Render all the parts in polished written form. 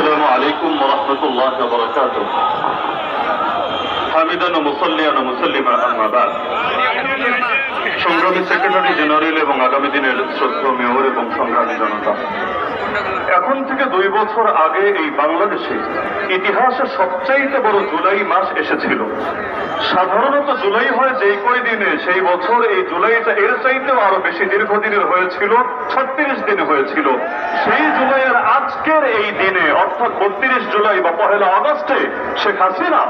আসসালামু আলাইকুম ওয়া রাহমাতুল্লাহি ওয়া বারাকাতুহু। হামিদান ওয়া মুসাল্লিয়ান ওয়া মুসাল্লিমান আম্মা বা'দ। সংগ্রামী সেক্রেটারি জেনারেল এবং আগামী দিনের শ্রদ্ধেয় মেয়র এবং সংগ্রামী জনতা, এখন থেকে 2 বছর আগে এই বাংলাদেশে ইতিহাসের সবচাইতে বড় জুলাই মাস এসেছিল। সাধারণত জুলাই হয় যেই কয়দিনে, সেই বছর এই জুলাইটা এর চাইতেও আরো বেশি দীর্ঘদিনের হয়েছিল, 36 দিনে হয়েছিল। সেই জুলাইয়ের আজকের এই দিনে অর্থাৎ 32 জুলাই বা 1 আগস্টে শেখ হাসিনা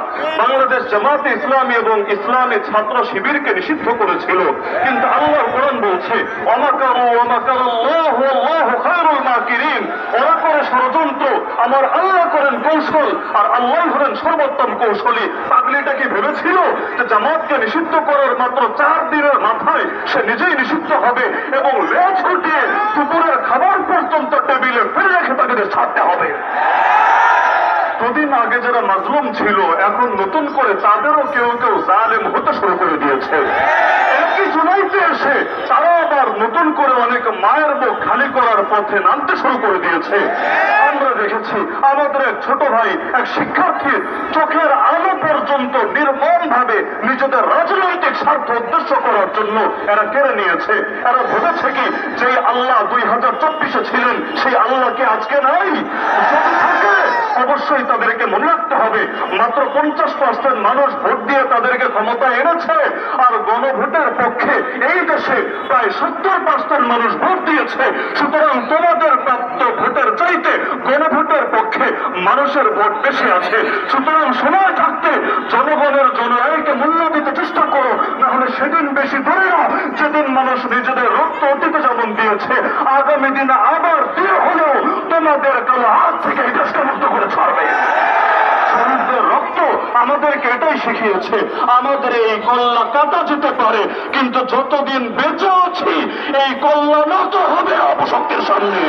বাংলাদেশ জামাতে ইসলামী এবং ইসলামী ছাত্র শিবিরকে নিষিদ্ধ করেছিল। কিন্তু আল্লাহর কোরআন বলছে, ওয়ামাকারু ওয়ামাকারাল্লাহু ওয়াল্লাহু খায়রুল মাকিরিন। ওরা করে ষড়যন্ত্র, আমার আল্লাহ করেন কৌশল, আর আল্লাহ হলেন সর্বোত্তম কৌশলী। পাগলিটা কি ভেবেছিল যে জামাতকে নিষিদ্ধ করার মাত্র 4 দিনের মাথায় সে নিজেই নিষিদ্ধ হবে এবং লেজ গুটিয়ে দুপুরের খাবার পর্যন্ত টেবিলে ফেলে রেখে তাকে ছাড়তে হবে? দুদিন আগে যারা মাজলুম ছিল, এখন নতুন করে তাদেরও কেউ কেউ জালেম হতে শুরু করে দিয়েছে। একই জুলাইতে এসে তারা আবার নতুন করে অনেক মায়ের মুখ খালি করার পথে নামতে শুরু করে দিয়েছে। আমরা দেখেছি আমাদের এক ছোট ভাই, এক শিক্ষার্থীর চোখের আলো পর্যন্ত নির্মম ভাবে নিজেদের রাজনৈতিক স্বার্থ উদ্দেশ্য করার জন্য এরা কেড়ে নিয়েছে। এরা ভেবেছে কি যে আল্লাহ 2024-এ ছিলেন, সেই আল্লাহকে আজকে নাই? যদি থাকে অবশ্যই তাদেরকে মনে রাখতে হবে, মাত্র 50% মানুষ ভোট দিয়ে তাদেরকে ক্ষমতায় এনেছে, আর গণভোটের পক্ষে এই দেশে প্রায় 70% মানুষ ভোট দিয়েছে। সুতরাং তোমাদের প্রাপ্ত ভোটের চাইতে গণভোটের পক্ষে মানুষের ভোট বেশি আছে। সুতরাং সময় থাকতে জনগণের জনরায়কে মূল্য দিতে চেষ্টা করো, না হলে সেদিন বেশি দূরে না যেদিন মানুষ নিজেদের রক্ত অতীতে যেমন দিয়েছে, আগামী দিনে আবার দিয়ে হলেও তোমাদের কালো হাত থেকে এই দেশকে মুক্ত করে ছাড়বে। শহীদদের রক্ত আমাদেরকে এটাই শিখিয়েছে, আমাদের এই কল্লা কাটা যেতে পারে, কিন্তু যতদিন বেঁচে আছি এই কল্লা নত হবে অপশক্তির সামনে।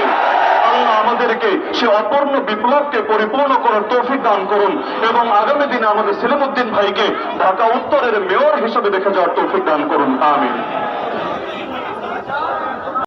আল্লাহ আমাদেরকে সে অপূর্ণ বিপ্লবকে পরিপূর্ণ করার তৌফিক দান করুন এবং আগামী দিনে আমাদের সেলিমউদ্দিন ভাইকে ঢাকা উত্তরের মেয়র হিসেবে দেখে যাওয়ার তৌফিক দান করুন। আমিন।